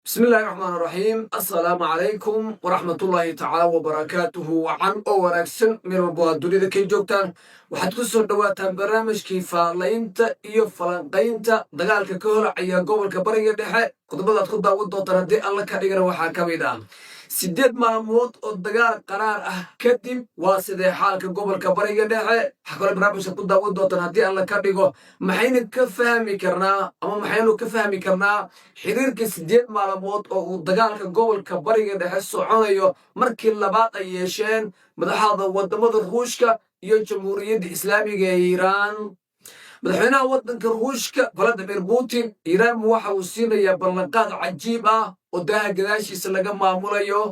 بسم الله الرحمن الرحيم السلام عليكم ورحمة الله تعالى وبركاته وعن أوركسن من البوادولي ذا كي جوكتان وحتكسر دواتان برامج كيف لينتا إيو فلانقينتا دقالك كهلا عيا قوبل كبرية دحي قدبادات خدا ودو تردي الله كاريغنا وحا كميدان سيديد مامود oo dagaal qaraar ah kadib waa sidee xaalka gobolka bariga dhexe xaqal barnaamijka ku daawad doontaan hadii alla ka dhigo maxayna ka fahmi karnaa ama maxaynu ka fahmi karnaa xiriirka sideed maalmood oo uu dagaalka gobolka bariga dhexe soconayo markii labaad ay yeesheen madaxda wadamada Ruushka iyo Jamhuuriyadda Islaamiga ee Iiraan madaxweynaha waddanka Ruushka Vladimir Putin Iiraan waxa uu siinayaa ballanqaad cajiib ah oo daaha gadaashiisa laga maamulayo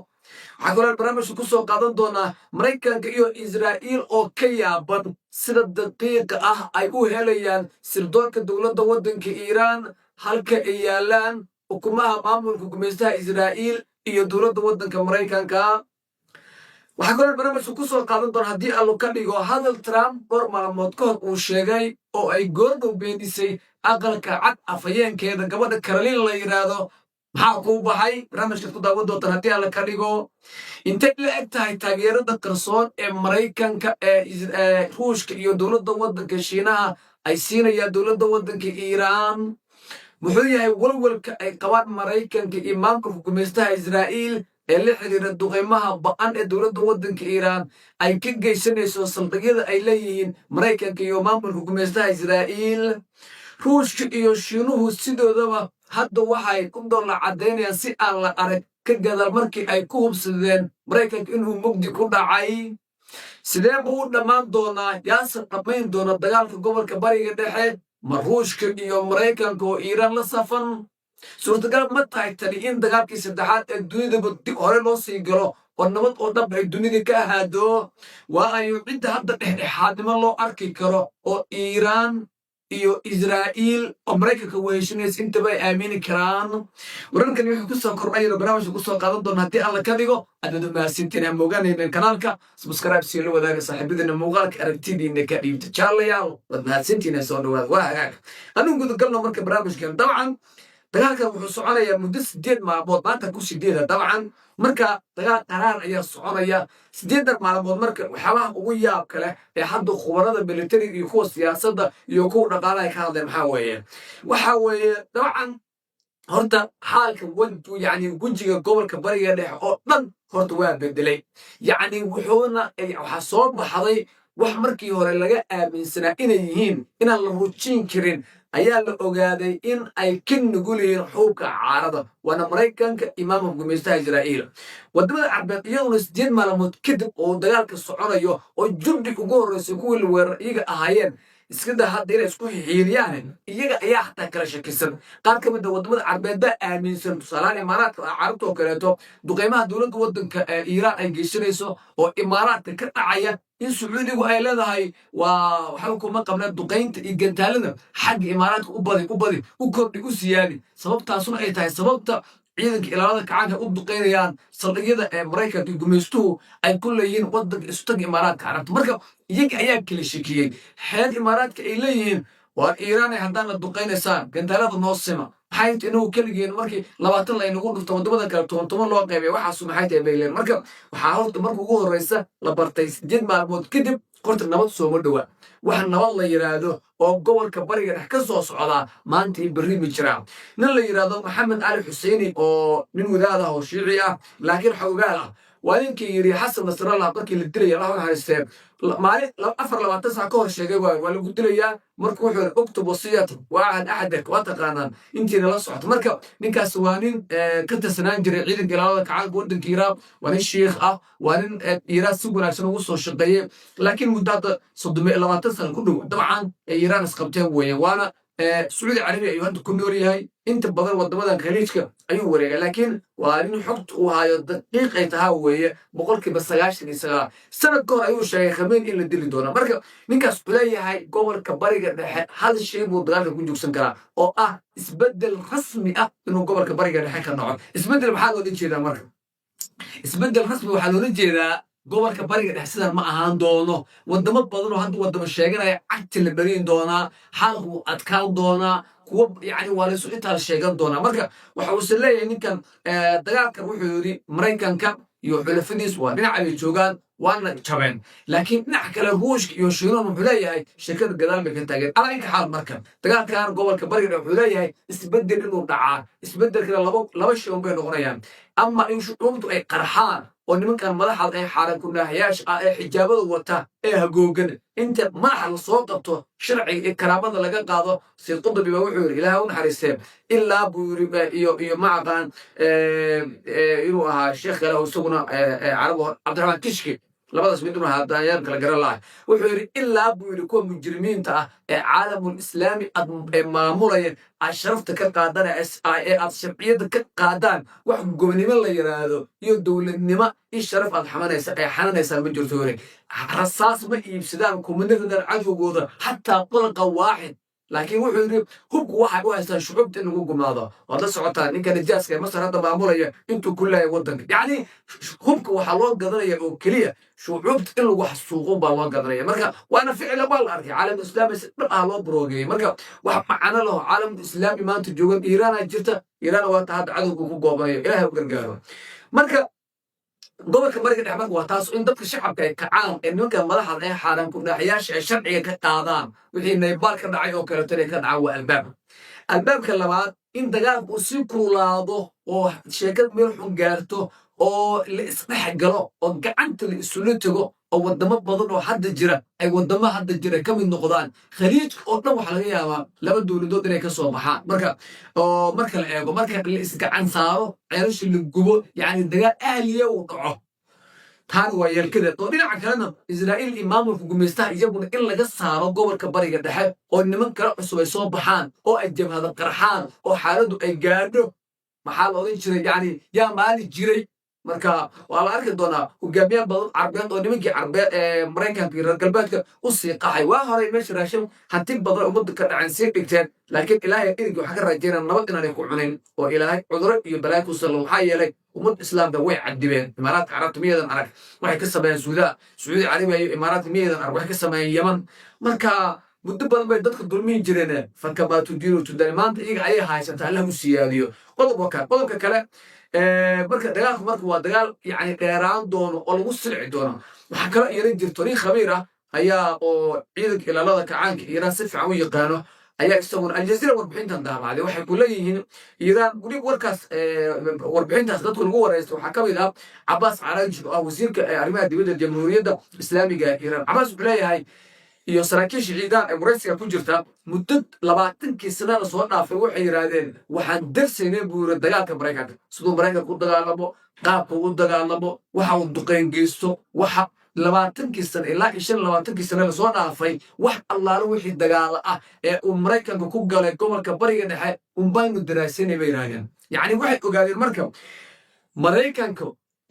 waxaa kaloo barnaamijka ku soo qaadan doonaa Maraykanka iyo Israa'iil oo ka yaaban sida daqiiqa ah ay u helayaan sirdoonka dowladda waddanka Iiraan halka ay yaalaan xukuumaha maamulka gumeystaha Israa'iil iyo dowladda waddanka Maraykanka waxaa kaloo barnaamijka ku soo qaadan doona haddii allo ka dhigo hadal Trump dhowr maalmood ka hor uu sheegay oo ay goordhow beenisay aqalka cad afhayeenkeeda gabadha Caroline la yidhaahdo maxaa kuu baxay barnaamijkaad ku daawan doontaan haddii alla ka dhigo intay la eg tahay taageerada qarsoon ee Maraykanka ee Ruushka iyo dowladda waddanka Shiinaha ay siinayaan dowladda waddanka Iiraan muxuu yahay walwalka ay qabaan Maraykanka iyo maamulka gumeystaha Israa'iil ee la xiriira duqeymaha ba'an ee dowladda waddanka Iiraan ay ka geysanayso saldhigyada ay leeyihiin Maraykanka iyo maamulka gumeystaha Israa'iil Ruushka iyo Shiinuhu sidoodaba hadda waxay ku doona cadeynayaan si aan la arag ka gadaal markii ay ku hubsadeen Maraykanka inuu mugdi ku dhacay sidee buu dhammaan doonaa yaase dhammayn doona dagaalka gobolka bariga dhexe ma Ruushka iyo Maraykanka oo Iiraan la safan suurtagal ma tahay tani in dagaalkii saddexaad ee dunidaba dib hore loo sii galo oo nabad oo dhab ay dunida ka ahaado waa ayu cidda hadda dhexdhexaadnimo loo arki karo oo Iiraan iyo Israa'iil oo Maraykanka weeshinaysa intaba ay aamini karaan wararkan wuxuu ku soo kordhayna barnaamijka ku soo qaadan doona haddii alla ka dhigo aad mahadsantiin ama ogaanayna kanaalka subscribe si loo wadaaga saaxiibadina muuqaalka aragtidiina ka dhiibta jaalayaal wad mahadsantiin soo dhawaad waa hagaag anigu gudu galno marka barnaamijkan dabcan dagaalkan wuxuu soconayaa muddo 8 maalmood maanta ku 8 dabcan marka dagaal qaraar ayaa soconaya 8 maalmood marka waxyaalaha ugu yaab kale ee hadda khubarada militariga iyo kuwa siyaasadda iyo kuwa dhaqaalaha ka hadleen waxa weeye dabcan horta xaalka wejiga gobolka bariga dhexe oo dhan horta waa bedelay waxa soo baxday wax markii hore laga aaminsanaa inay yihiin inaan la rujin karin ayaa la ogaaday in ay ka nugul yihiin xuubka caarada waana Maraykanka imaamka gumeystaha Israa'iil wadamada Carbeed iyaguna 8 maalmood kadib oo dagaalka soconayo oo jubdi ugu horeysay kuwii weerar iyaga ahaayeen iska daa hadda inay isku xiiriyaan iyaga ayaa xataa kala shakisan qaar ka mid ah wadamada Carbeed baa aaminsan tusaale Imaaraadka Carabta oo kaleeto duqeymaha dowladda waddanka Iiraan ay geysanayso oo Imaaraadka ka dhacaya in Sacuudigu ay leedahay waa waxa kuma qabnaa duqeynta iyo gantaalada xagga Imaaraadka u kordhi u siyaadi sababtaasuna ay tahay sababta ciidanka ilaalada kacaanka u duqeynayaan saldhigyada ee Maraykanka iyo gumeystuhu ay ku leeyihiin waddanka istag Imaaraadka Carabta marka iyaga ayaa kala shakiyay xeed Imaaraadka ay leeyihiin waa Iiraan ay haddana duqeynaysaan gantaalada noo sima maxay inuu kaligeen markii 20 la inagu dhufto wadamada kale 10 loo qaybay waxaas maxay tahay bayleen marka waxaa horta markii ugu horeysa la bartay 8 maalmood kadib qorta nabad soo dhawa wax nabad la yiraahdo oo gobolka bariga dhex ka soo socda maanta ay barimi jiraan nin la yiraahdo Maxamed Ali Xuseeni oo nin wadaad ah oo Shiici ah laakiin xogaal ah waa ninkii yiri Xasan Nasrallah markii la dilay Allah ha haystee maalin 24 saac ka hor sheegay waa lagu dilayaa markuu wuxuu ogto wasiyatu waad axadak waa taqaanaan intii la socdo marka ninkaas waa nin ka tirsanaan jiray ciidanka ilaalada kacaanka waddanka Iiraan waa nin sheekh ah waa nin Iiraan si wanaagsan ugu soo shaqeeyay laakiin muddo 20 sano ku dhow dabcan Iiraan isqabteen weeyaan waana Saudi Arabia ayuu hadda ku nool yahay inta badan wadamada khaliijka ayuu wareegay laakiin waa nin xogta uu hayo daqiiq ay tahay weeye 99% sanad ka hor ayuu sheegay Khamenei in la dili doono marka ninkaas uu leeyahay gobolka bariga dhexe hal shay buu dagaalka ku joogsan karaa oo ah isbedel rasmi ah inuu gobolka bariga dhexe ka dhaco isbedel maxaa loo jeedaa marka isbedel rasmi waxaa loo jeedaa gobolka bariga dhexe sidan ma ahaan doono wadamo badan oo hadda wadamo sheeganaya cagti la barin doonaa xaalku adkaan doonaa kuwa yani waa laysu intaa sheegan doonaa marka waxa uusan leeyahay ninkan dagaalkan wuxuu yidhi maraykanka iyo xulafadiis waa dhinaca bay joogaan waana jabeen laakiin dhinaca kale ruushka iyo shiinuun wuxuu leeyahay shirkada gadaal bay ka taageen alaa inka xaal marka dagaalkan gobolka bariga wuxuu leeyahay isbedel inuu dhacaa isbedelkana laba shay un bay noqonayaan ama in shucuubtu ay qarxaan oo nimankan madaxda ay xaaran ku naahayaasha ah ee xijaabada wata ee hagoogan inta madaxa la soo qabto sharciga iyo karaamada laga qaado sayid qudubi baa wuxuu yidhi ilaaha u naxariistee ilaa buu yidhi iyo macaqan inuu ahaa sheekh kale oo isaguna carabu cabdiraxmaan kishki labadaas mid inuu ahaa daanyaan kala garan lahay wuxuu yidhi ilaa buu yidhi kuwa mujrimiinta ah ee caalamul islaami ee maamulaya aad sharafta ka qaadaan ee aad sharciyadda ka qaadaan wax gobonimo la yidhaahdo iyo dowladnimo in sharaf aad xananaysaan ma jirto yiri rasaas ma iibsadaan kumanadadan cadowgooda xataa qolqa waaxid laakiin wuxuu yidhi hubku waxay u haystaan shucuubta in lagu gumaado waad la socotaa ninka najaaska ee masar hadda maamulaya intuu ku leeyahay waddanka yacni hubka waxaa loo gadanaya oo keliya shucuubta in lagu xasuuqun baa loo gadanaya marka waana ficila baa la arkay caalamka islaami si dhab ah loo baroogeeyey marka wax macano laho caalamka islaami maanta joogan iiraana jirta iiraana waa ta hadda cadowga ku goobanayo ilaahay u gargaaro marka gobolka bariga dhexe marka waa taas in dadka shacabka ay kacaan ee nimanka madaxda ee xaaran ku dhaaxyaasha ay sharciga ka qaadaan wixii naybaal ka dhacay oo kaleeto inay ka dhacaan waa albaabka labaad in dagaalku uu sii kululaado oo sheekad meel xun gaarto oo la isdhex galo oo gacanta la isula tego oo wadamo badan oo hadda jira ay wadamo hadda jira ka mid noqdaan khaliijka oo dhan waxaa laga yaabaa laba dowladood inay ka soo baxaan marka la eego marka la isgacan saaro ceelasha la gubo yacni dagaal ahliya uu dhaco taani waa yeelkadeed oo dhinaca kalena israa'iil iyo maamulka gumaystaha iyaguna in laga saaro gobolka bariga dhexe oo niman kale cusub ay soo baxaan oo ay jabhada qarxaan oo xaaladdu ay gaadho maxaa la odhan jiray yacni yaa maali jiray marka waa la arki doonaa hogaamiyaal badan carbeed oo nimankii carbeed ee maraykanka iyo reer galbeedka u sii qaxay waa horay meesha raashin hanti badan ummadda ka dhaceen sii dhigteen laakiin ilaahay erigi waxaa ka rajaynaa nabad inaanay ku cunin oo ilaahay cuduro iyo balaayo ku sallo waxaa yeelay ummadda islaamka way cadibeen imaaraadka carabta miyadan arag waxay ka sameeyeen sacuudi carabiya iyo imaaraadka miyadan arag waxay ka sameeyeen yaman marka muddo badan bay dadka dulmihi jireen farkamaatu diinu tudani maanta iyaga ayay haysataa allah u siyaadiyo qodobka kale marka dagaalku marka waa dagaal yani dheeraan doono oo lagu silci doono waxaa kaloo yeelan jirto nin khabiir ah ayaa oo ciidanka ilaalada kacaanka iiraan si fiican u yaqaano ayaa isaguna aljaziira warbixintan daamacday waxay ku leeyihiin iiraan weliba warkaas warbixintaas dadku lagu waraysta waxaa ka mid ah cabaas caraji oo ah wasiirka arrimaha dibadda jamhuuriyadda islaamiga iiraan cabaas wuxuu leeyahay iyo saraakiisha ciidaan ee waraysiga ku jirta muddo 20 sano la soo dhaafay waxay yiraahdeen waxaan darsaynay buu yiri dagaalka maraykanka sidoo maraykanka ku dagaalamo qaabka uu dagaalamo waxa uu duqeyn geysto waxa 20 sano ilaa 25 sano la soo dhaafay wax allaale wixii dagaal ah ee uu maraykanka ku galay gobolka bariga dhexe baynu daraasanay bay yiraahdeen yacni waxay ogaadeen marka maraykanka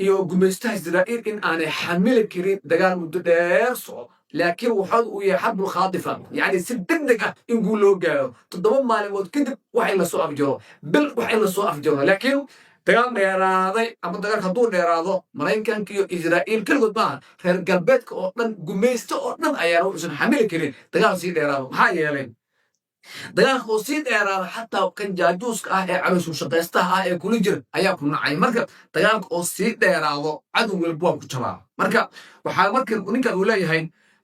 iyo gumaystaha Israa'iil in aanay xamili karin dagaal muddo dheer socdo laakiin wuxuu u yahay xabul khaadifa yani si degdeg ah in guul loo gaaro 7 maalmood kadib waxay la soo afjaro bil waxay la soo afjaro laakiin dagaal dheeraaday ama dagaal hadduu dheeraado maraykanka iyo Israa'iil kaligood maaha reer galbeedka oo dhan gumaysta oo dhan ayaan uusan xamili karin dagaal sii dheeraado maxaa yeelay dagaalka oo sii dheeraada xataa kan jaajuuska ah ee calooshu shaqaystaha ah ee kula jira ayaa ku nacay marka dagaalka oo sii dheeraado cadow walba waa ku jabaa marka waxaa marka ninkan uu leeyahay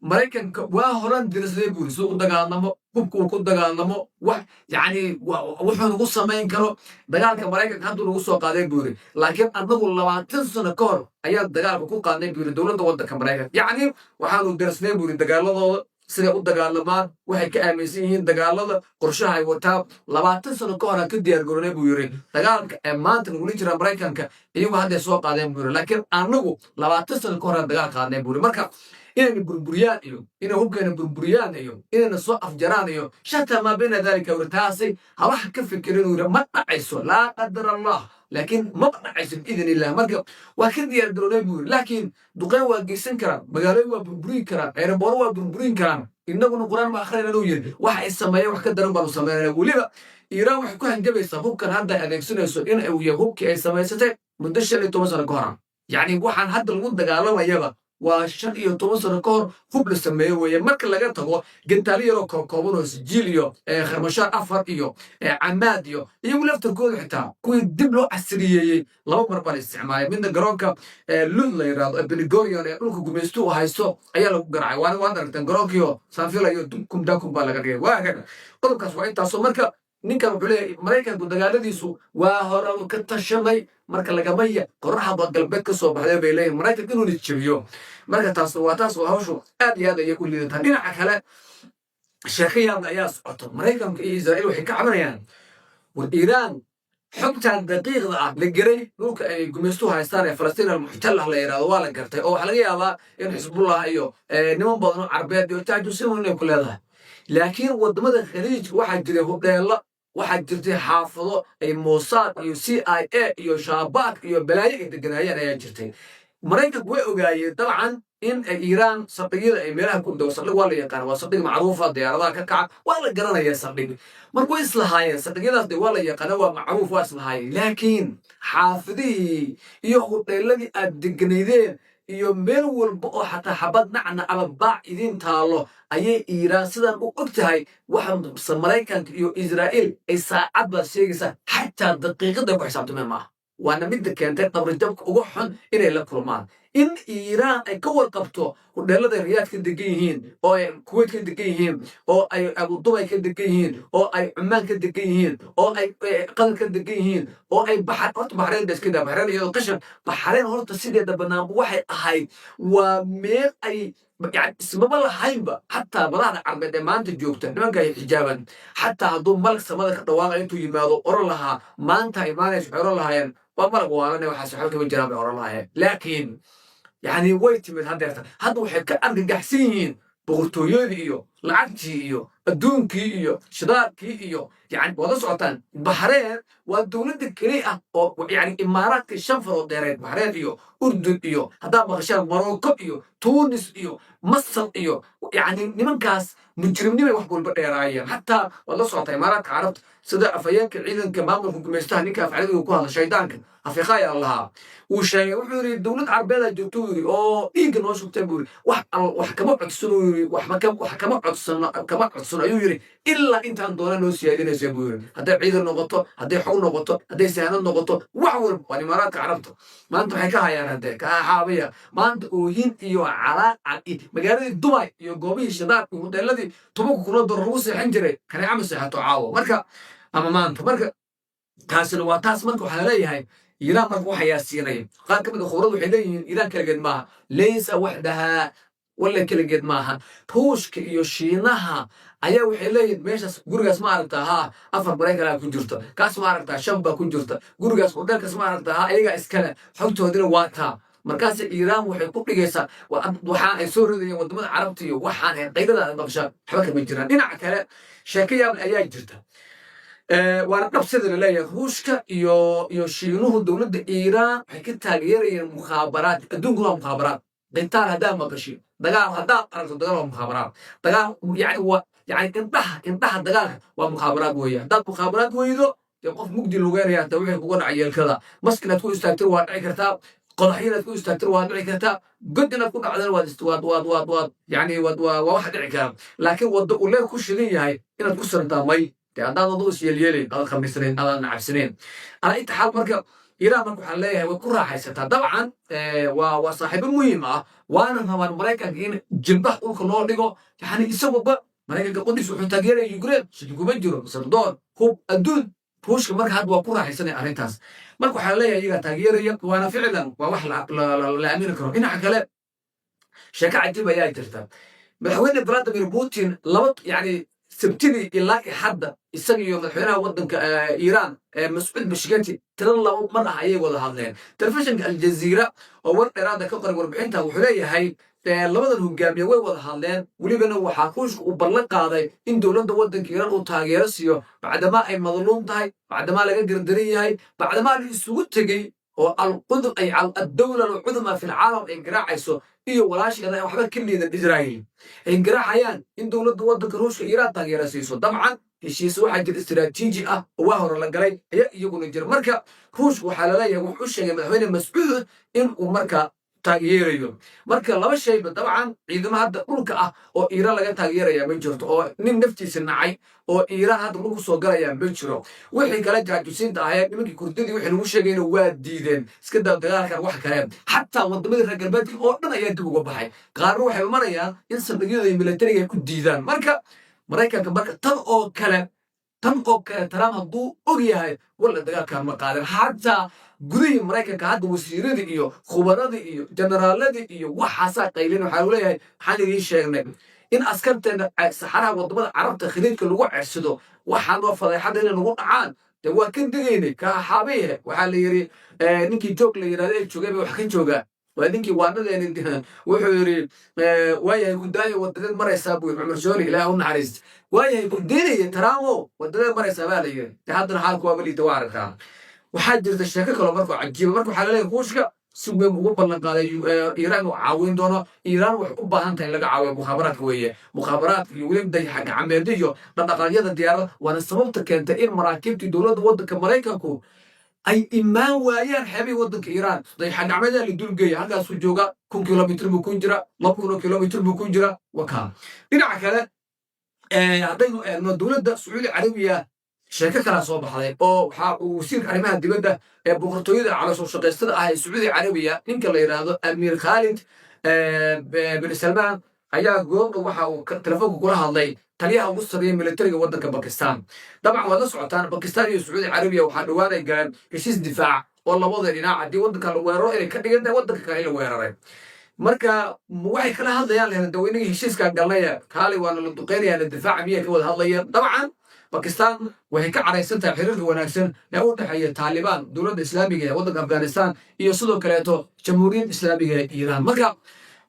maraykanka waa horan dirasay buu soo dagaalamo hubku ku dagaalamo wax yani wuxuu ugu sameyn karo dagaalka maraykanka hadda lagu soo qaaday buu laakiin anagu 20 sano ka hor ayaa dagaalka ku qaaday buu dawladda waddanka maraykanka yani waxaanu dirasnay buu dagaaladooda sida u dagaalamaan waxay ka aaminsan yihiin dagaalada qorshaha ay wataan 20 sano ka hor ka diyaar garoonay buu yiri dagaalka ee maanta lagu jira maraykanka iyagu hadda soo qaadeen buu laakiin anagu 20 sano ka hor dagaal qaadnay buu marka inay burburiyaan iyo inay hubkeena burburiyaan iyo inay soo afjaraan iyo shata ma bayna dalika wartaasi hawax ka fikirin uu ma dhacayso la qadar allah laakiin ma dhacayso idin ilaa marka waa ka diyaar garoonay buu laakiin duqay waa geysan karaan magaalooyin waa burburin karaan aeroboor waa burburin karaan innaguna quraan ma akhriyana loo yiri wax ay sameeyeen wax ka daran baa sameeyay waliba iiraan wax ku hanjabaysa hubkan hadda adeegsanayso in uu yahay hubkii ay sameysatay muddo 15 sano ka hor yani waxaan hadda lagu dagaalamayaba وشن iyo 10 sano ka hor hub la sameeyo weeye marka laga tago gantaali yaro kooban oo sijiil iyo kharmashaar afar iyo camaad iyo laftarkooda xitaa kuwii dib loo casriyeeyay laba mar baa la isticmaalay midna garoonka lud la yiraahdo Benigorion ee dhulka gumaysto u haysto ayaa lagu garaacay waan aragtan garoonkiyo saafila iyo dakum baa laga dhigay waa kan qodobkaas waa intaasoo marka ninkan wuxuu leeyahay Mareykanku dagaaladiisu waa hore uu ka tashanay marka laga maya qoraxda galbeed ka soo baxday bay leeyahay Mareykanku inuu nijiyo marka taas waa hawshu aad iyo aad ay ku liidataa dhinaca kale sheekayaan ayaa socoto Mareykanka iyo Israa'iil waxay ka cabanayaan war Iiraan xogtan daqiiqda ah la garay dhulka ay gumaysto haystaan ee Falastiin al-Muxtalla la yiraahdo waa la gartay oo waxa laga yaabaa in Xisbullah iyo niman badan oo Carbeed iyo taajuusin ay ku leedahay laakiin wadamada khaliijka waxaa jiray hudheelo waxaa jirtay xaafado ay Mossad iyo CIA iyo Shabaab iyo balaayo ay deganayeen ayaa jirtay Mareykanku way ogaayeen dabcan in Iiraan saldhigyada ay meelaha ku dhow saldhig waa la yaqaan waa saldhig macruuf ah diyaaradaha ka kaca waa la garanayaa saldhig markuu islahaayeen saldhigyadaas waa la yaqaan waa macruuf waa islahaayeen laakiin xaafadihii iyo hudheeladii aad deganaydeen iyo meel walba oo xataa xabad nacna ama baac idin taalo ayay Iiraan sidan u ogtahay waxa Mareykanka iyo Israa'iil ay saacad ba sheegaysa xataa daqiiqada ku xisaabtameen maaha waana mid keentay qabrijabka ugu xun inay la kulmaan in Iiraan ay ka warqabto hudheelada Riyaad ka degan yihiin oo ay Kuwait ka degan yihiin oo ay Abu Dhabi ka degan yihiin oo ay Oman ka degan yihiin oo ay Qatar ka degan yihiin oo ay Bahrain iskida Bahrain iyo qashan Bahrain horta sideeda banaan waxay ahayd waa meel ay يعني اسمه ما هايبة حتى بلاد عربية ما أنت جوكتن ما جاي حجابا حتى هذول ملك سماذا كتواقع أنتو يمادو أورا لها ما أنت إيمانيش أورا لها ين وملك وانا وحاسو حالك من جناب أورا لها لكن يعني ويت من هذا واحد كأرد جحسين بغرتويو لعبتي الدونكي شداركي يعني وضع سعطان بحرين والدولة الكريئة يعني إمارات الشنفر وديرين بحرين أردن هذا مغشان مروكو تونس مصر يعني نمن كاس مجرمين ما يوحقوا البقية حتى والله سعطان إمارات عربت صدق أفياك العيدن كمامل حكم يستهنك أفعله وكوها شيطانك أفقايا الله وشيء وحوري الدولة العربية جوتوري إيجن وشو تبوري وحكموا عدسنوري وحكموا عدسن يوري إلا أنت عندنا نوسيا دين يسبوري هذا عيد النقطة هذا حول نقطة هذا سهل النقطة وحول والإمارات عربته ما أنت حكاها يا هذا كحابية ما أنت وهين على مجال دبي قومي الشباب الذي تبوك كل الروس حنجري كان يعمل ساعة تعاو مركا أما ما أنت مركا كاسل واتاس مركو حلالي هاي إيران مركو حياسيني قال كم الخبرات وحدين إيران كل قد معها ليس وحدها ولا كل قد معها توشك يوشينها أيا وحلين ماشى جورجاس ما عرفتها أفر بريك لا كنجرتا كاس ما عرفتها شبا كنجرتا جورجاس ودك ما عرفتها أيها إسكان حطوا هذين واتها مركز إيران وحي كوبليجيسا وحان سوري ودمنا عربتي وحان قيدنا المغشى حبك من جيران هنا عكلا شاكية من أيام جرتا وانا نفسد لله روشكا يشينوه دولة إيران حكي تغيير المخابرات الدون كلها مخابرات قتال هذا ما قشي دقال هذا أرسل دقال مخابرات دقال يعني هو يعني انتهى دقال ومخابرات وياه دات مخابرات ويدو يوقف مقدي لغير يا تويح بقول عيال كذا مسكنة تكون استاكتر وادعي كرتاب قضحية تكون استاكتر وادعي كرتاب قدنا تكون على الواد واد يعني وواحد عكام لكن ودقوا له كل شيء هاي إن تكسر انت مي هذا ضوء يلي هذا 5 سنين هذا 9 سنين على أي حال مركب إيران مركب حليها وكل راح يستها طبعا وصاحب المهمة وأنا هو المريكان جنبه وكلوا لقوا يعني يسووا بقى مريكان قديس وحتى غيره يقرب شدوا بجرو صردون هو الدون فوش مركب هذا وكل راح يستنى أريتاس مركب حليها يجا تغيير وأنا فعلا وواحد لا أمين كرو هنا حكلا شكا عجيبة يا ترتاب مدحوين فلاديمير بوتين لبط يعني سبتني إلا حد يسمي يوم الحين ودنك إيران مسؤول بشكلتي ترى الله مرة هاي ولا هذين تلفزيون الجزيرة أول إرادة كقرب 40 تا وحلية هاي لبدن هجامية ولا هذين ولي بينه وحاكوش وبلق هذا إن دولة ودنك إيران وتاجرسيو بعد ما أي مظلوم تاي بعد ما لقى قردرية هاي بعد ما السوق تجي والقدم أي على الدولة العظمى في العالم إنقراعيسو ولاش كذا وحبا كلنا إسرائيل إنقراعيان إن دولة ودك روش إيران تاجرسيسو طبعا الشيء واحد الاستراتيجي وهو لقري يقول الجر مركا روش وحلالية وحوش يعني مدحوين مسؤول إن ومركا taageerayo marka laba shayba dabcan ciidamo hadda dhulka ah oo Iiraan laga taageeraya ma jirto oo nin naftiisa nacay oo Iiraan hadda lagu soo galaya ma jiro wixii kala jaajusiinta ahayd nimankii kurdidii wixii lagu sheegayna waa diideen iska daa dagaalkan wax kale xataa wadamada reer galbeedka oo dhan ayaa dib uga baxay qaarna waxay marayaan in saldhigyada militariga ay ku diidaan marka maraykanka marka tan oo kale Trump hadduu og yahay walla dagaalkan ma qaadan xataa gudihii maraykanka hadda wasiiradii iyo khubaradii iyo generaaladii iyo waxaasaa qaylin waxaa uu leeyahay waxaan idiin sheegnay in askarteena saxaraha wadamada carabta khaliijka lagu cersado waxaan waa fadeexada inay nagu dhacaan dee waa ka degaynay kaaxaabeyahe waxaa la yidhi ninkii joog la yidhahda ee joogay ba wax ka joogaa waa ninkii waanadeeni wuxuu yidhi waayahay gudaayo wadadeed maraysaa buu cumar shooli ilaah u naxariista waayahay gudeenaya taraamo wadadeed maraysaa baa la yidhi dee haddana xaalku waa baliida waa aragtaa waxaa jirta sheeko kaloo markuu cajiiba marka waxaa laleeyahay ruushka si weyn ugu ballan qaaday Iiraan uu caawin doono Iiraan wax u baahan tahay in laga caawiyo mukhaabaraadka weeye mukhaabaraadka iyo weliba dayax-gacmeedyo iyo dhaqdhaqaaqyada diyaarada waana sababta keentay in maraakiibtii dowladda waddanka Maraykanku ay imaan waayaan xeebihii waddanka Iiraan dayax-gacmeedyaa la dulgeeya halkaasuu jooga 1,000 kilomitir buu ku jira 2,000 kilomitir buu ku jira wakaa dhinaca kale haddaynu eegno dowladda Sacuudi Carabiya sheeko kalaa soo baxday oo waxa uu wasiirka arrimaha dibadda ee boqortooyada caloosoo shaqaystada ah ee Sacuudi Carabiya ninka la yiraahdo Amir Khalid bin Salman ayaa goobta waxa uu telefoonka kula hadlay taliyaha ugu sarreeya militariga waddanka Pakistan dabcan waad la socotaan Pakistan iyo Sacuudi Carabiya waxaa dhawaan ay galeen heshiis difaac oo labada dhinac haddii waddanka la weeraro inay ka dhigan tahay waddanka kale in la weeraray marka waxay kala hadlayaan leeyahay dawladnimada heshiiska galnaya kaalay waana la duqeynayaan difaaca miyay ka wada hadlayaan dabcan Pakistan waxay ka caraysan tahay xiriirka wanaagsan ee u dhaxeeya Taliban dowladda Islaamiga ee waddanka Afghanistan iyo sidoo kaleeto Jamhuuriyadda Islaamiga ee Iiraan marka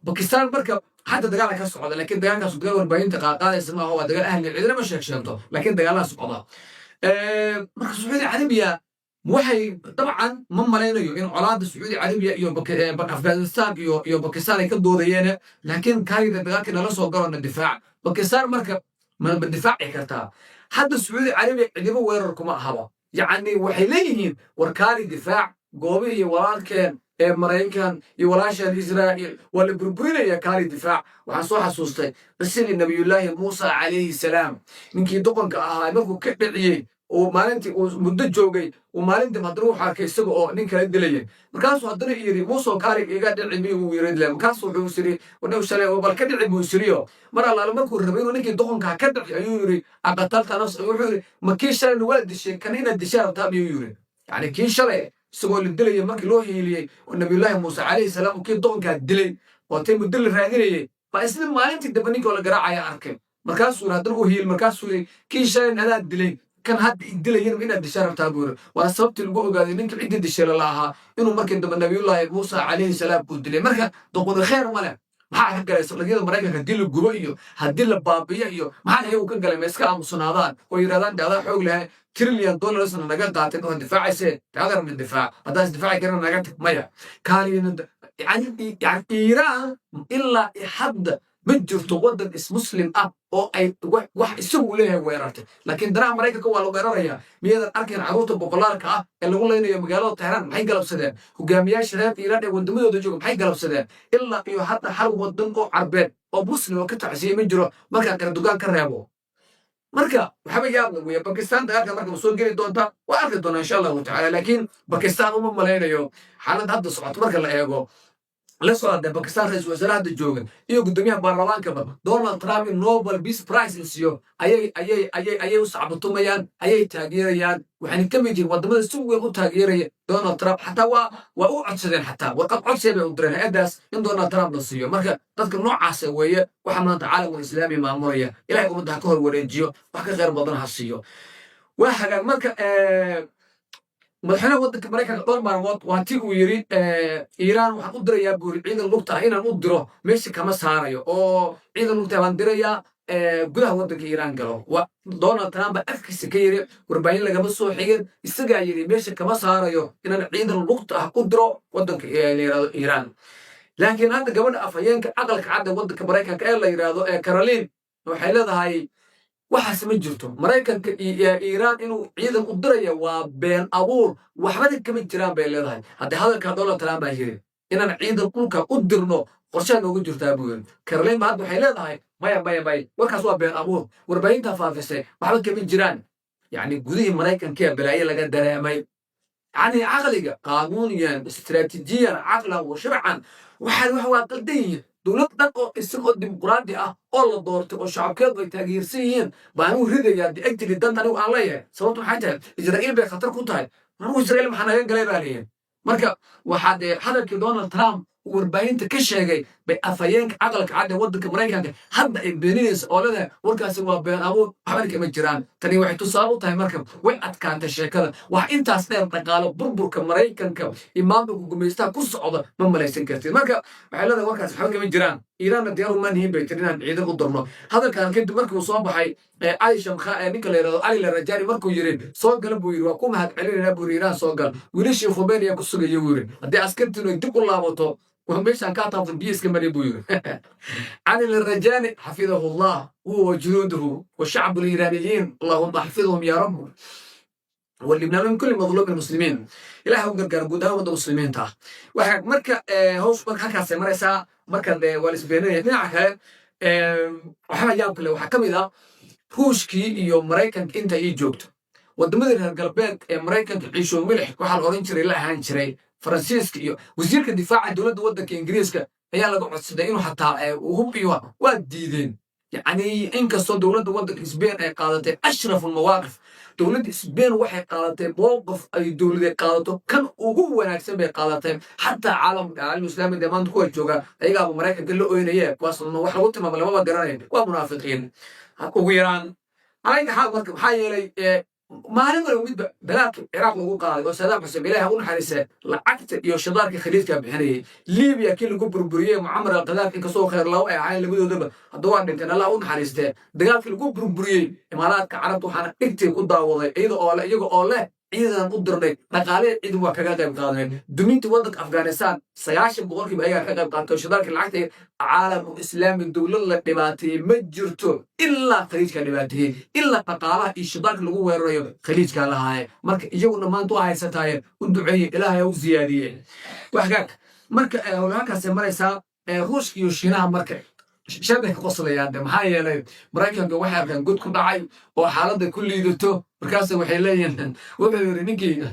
Pakistan marka hadda dagaal ka socda laakiin dagaalkaas dagaal warbaahinta qaadaysa ma waa dagaal ahli ciidana ma sheegto laakiin dagaal socda marka Sacuudi Carabiya waxay dabcan ma malaynayo in colaadda Sacuudi Carabiya iyo Afghanistan iyo Pakistan ay ka doodayeen laakiin kaayida dagaalka nala soo galona difaac Pakistan marka ma difaaci kartaa hadda Sacuudi Carabiya ciidamo weerar kuma ahaba yacni waxay leeyihiin warkaali difaac goobihi iyo walaalkeen ee Maraykan iyo walaashan Israa'iil wala burburinaya kaali difaac waxaan soo xasuustay qisadii nabiyullaahi Muusa calayhi salaam ninkii doqonka ahaa markuu ka dhiciyay oo maalintii uu muddo joogay oo maalintii haddana uu arkay isaga oo nin kala dilayay markaasuu haddana yidhi Muusa kaali iga dhici miyuu yidhi markaasuu wuxuu yidhi wadhow shalay bal ka dhici buu yidhi mar allaale markuu rabay inuu ninkii doqonka ka dhici ayuu yidhi aqatalta nafs wuxuu yidhi ma kii shalay waa dishay kan inaad dishaa rabtaa miyuu yidhi yacni kii shalay isagoo la dilaya markii loo hiiliyey oo nabiyullaahi Muusa calayhi salaam kii doqonkaa dilay oo tay muddo la raadinayay ba isla maalintii dambe ninkii oo la garaacaya arkay markaasuu haddana u hiil markaasuu yidhi kii shalay anaad dilay kan hadda dilayeen inaad dishaa rabtaa buu yidhi waa sababtii lagu ogaaday ninka ciddii dishay la lahaa inuu markii dambe nabiyullaahi Muusa calayhi salaam uu dilay marka doqoni khayr ma leh maxaa ka galay saldhigyada Maraykanka haddii la gubo iyo haddii la baabiyo iyo maxaa iyagu ka galay ma iska aamusnaadaan oo yidhahdaan daadaa xoog leh trillion dollars naga qaateen oo difaacayse taadar min difaac haddaas difaaci karana naga tag maya kaalina yani Iiraan ilaa hadda ma jirto waddan muslim ah oo ay wax isagu leeyahay weerartay laakiin danaha Maraykanka waa la weerarayaa miyadan arkayn carruurta boqolaarka ah ee lagu leynayo magaalada Tehran maxay galabsadeen hogaamiyaasha reer Iiraan ee wadamadooda jooga maxay galabsadeen ilaa iyo hadda hal waddan oo carbeed oo muslim oo ka tacsiyay ma jiro markaa kala dugaan ka reebo marka waxba yaabna weeye Pakistan dagaalka marka soo geli doonta waa arki doonaa insha Allah taala laakiin Pakistan uma malaynayo xaalad hadda socoto marka la eego la socda Pakistan ra'iisul wasaaraha joogan iyo gudoomiyaha baarlamaanka Donald Trump Nobel Peace Prize insiyo ayay u sacbatumayaan ayay taageerayaan waxaan ka mid yihiin wadamada si weyn u taageeraya Donald Trump xataa waa u codsadeen xataa warqad codsi bay u direen hay'adaas in Donald Trump la siiyo marka dadka noocaas weeye waxa maanta caalamka islaami maamulaya ilaahay ummadda ka hor wareejiyo wax ka qeyr badan ha siiyo waa hagaag marka madaxweynaha waddanka Maraykanka dhowr maalmood waa tii uu yidhi Iiraan waxaan u dirayaa buuri ciidan lugta ah inaan u diro meesha kama saarayo oo ciidan lugta baan dirayaa gudaha waddanka Iiraan galo Donald Trump afkiisa ka yidhi warbaahin lagama soo xigin isagaa yidhi meesha kama saarayo inaan ciidan lugta ah u diro waddanka Iiraan laakiin hadda gabadha afhayeenka aqalka cadda waddanka Maraykanka ee la yidhaahdo Caroline waxay leedahay waxaas ma jirto Maraykanka iyo Iiraan inuu ciidan u diraya waa been abuur waxba kama jiraan bay leedahay hadda hadalka Donald Trump baa yiri inaan ciidan dhulka u dirno qorshaha noogu jirtaa buu yiri Caroline hadda waxay leedahay maya warkaas waa been abuur warbaahinta faafisay waxba kama jiraan يعني gudihii Mareykanka balaaye laga dareemay يعني عقلك قانونيا استراتيجيا عقلا وشرعا wax waa qaldan dowlad dhan oo isagoo dimuqraadi ah oo la doortay oo shacabkeedu ay taageersan yihiin baan u ridayaa digtili dan anigu aan leeyahay sababtu maxay tahay Israa'iil bay khatar ku tahay anigu Israa'iil maxaa naga galay baa leeyahay marka waxaad hadalkii Donald Trump warbaahinta ka sheegay bay afayeenka aqalka cad ee waddanka Mareykanka hadda ay beeninayso oo leedahay warkaasi waa been abuur waxba kama jiraan tani waxay tusaale u tahay marka way adkaantay sheekada wax intaas dheer dhaqaalo burburka Mareykanka imaamka gumaystaha ku socda ma malaysan kartid marka waxay leedahay warkaasi waxba kama jiraan إيران ديارو ما نهين بيترين عيد القدرنا هذا كان كنت مركو صباحي عايشة مخا نيكلا يرى علي الرجال مركو يرين صوت قلبو يروا كم هاد علي نبو يران صوت قلب وليش يخبرني يا قصة يورين هدي عسكرت إنه يتقول الله وطو وهم بيش عن كاتب في بيس كمان يبوير علي الرجال حفظه الله هو وجنوده والشعب الإيرانيين اللهم احفظهم يا رب واللي من كل مظلوم المسلمين إلهي وقرقر قدام المسلمين تا واحد مركا هوش مركا كاسي مرسا markan waa isbeenay dhinaca kale waxa yaab kale waxa kamid ah Ruushkii iyo Mareykanka inta ay joogto wadamada reer galbeed ee Mareykanka ciisho milix waxa la oran jiray la ahaan jiray Faransiiska iyo wasiirka difaaca dawladda waddanka Ingiriiska ayaa lagu codsaday inuu xataa uu hubiyo waa diideen يعني إنكسر دولة ودك إسبان أي قادته أشرف المواقف دولة إسبان واحد قادته موقف أي دولة قادته كان وهو نكسب قادته حتى عالم الإسلامي ده ما ندخل جوجا أي قابو مريكا قال له إيه هي واصل إنه واحد قلت ما بقرانين ومنافقين وإيران أنا حاول حاجة لي ما نقول مد بلاد العراق وقول قاضي وسلام حسب إلهي أقول حارسة لعقت يوشدار كخليج كبحرية ليبيا كل جبر بريه معمر القذاف إنك سو خير الله عين اللي بدو دبا الدوار بنتنا لا أقول حارسة دقال كل جبر بريه إمارات كعرب وحنا اكتب قدام وضع إذا أولا يجو أولا إذا قدرنا نقالة إذا وكذا قادمين دميت ودك أفغانستان سياش بقولك بأي حاجة قادم يوشدار كالعقد عالم الإسلام الدولة اللي مجرته إلا خليج كلماته إلا قطاعه الشباك اللي هو الرياض خليج كلها مرك يجونا ما نطوع ستاير ودعية إلهي وزيادية وحقك مرك هناك سمريسا روش يوشينها مرك شبه قصر يعني محايا لي مريكان واحد كان قد كدعي وحالته كل يدته مركز وحيلين وبيوري نيكي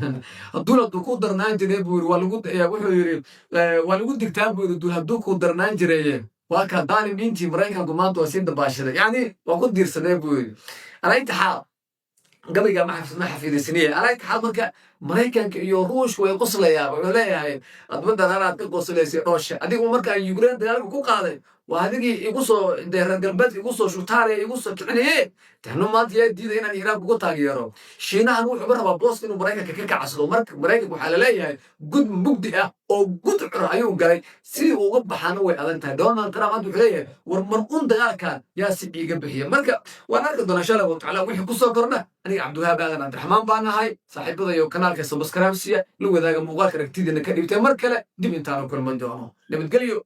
الدولة دكتور درنان جريبور ولا قد كتاب الدولة دكتور درنان جريين وكا داني بنتي مريكان كمان توسين دباشرة يعني وقد دير سنابور أنا إنتحال قبل ما حفيد سنية أنا إنتحال مركا مريكان يروش ويقص لي يا ولا أتمنى أنا أتقص لي سيروش أديك مركا يوكرين دلالك كو قاضي وهذه يقصوا ده القلبات يقصوا شو تاري يقصوا يعني إيه تحنو ما تيجي دي هنا إيران بقول تاجيرو شينا هنروح برا ببلاص إنه مريكا كيك عسلو مريكا وحلالية جود مبدئة أو جود رأيهم قال سي وقب حنوي على أنت دونا ترى ما تقوليه ورمرقون ده كان يا سيدي جنبه مركا وأنا كده نشاله وتعالى وحي قصة قرنا أنا عبد الوهاب أنا عبد الرحمن بانا هاي صاحب ده يو كنال كسب سكرامسية لو ذا مقال كركتيد إنك يبتمر كلا دي بنتانو كل من دوامه لما تقولي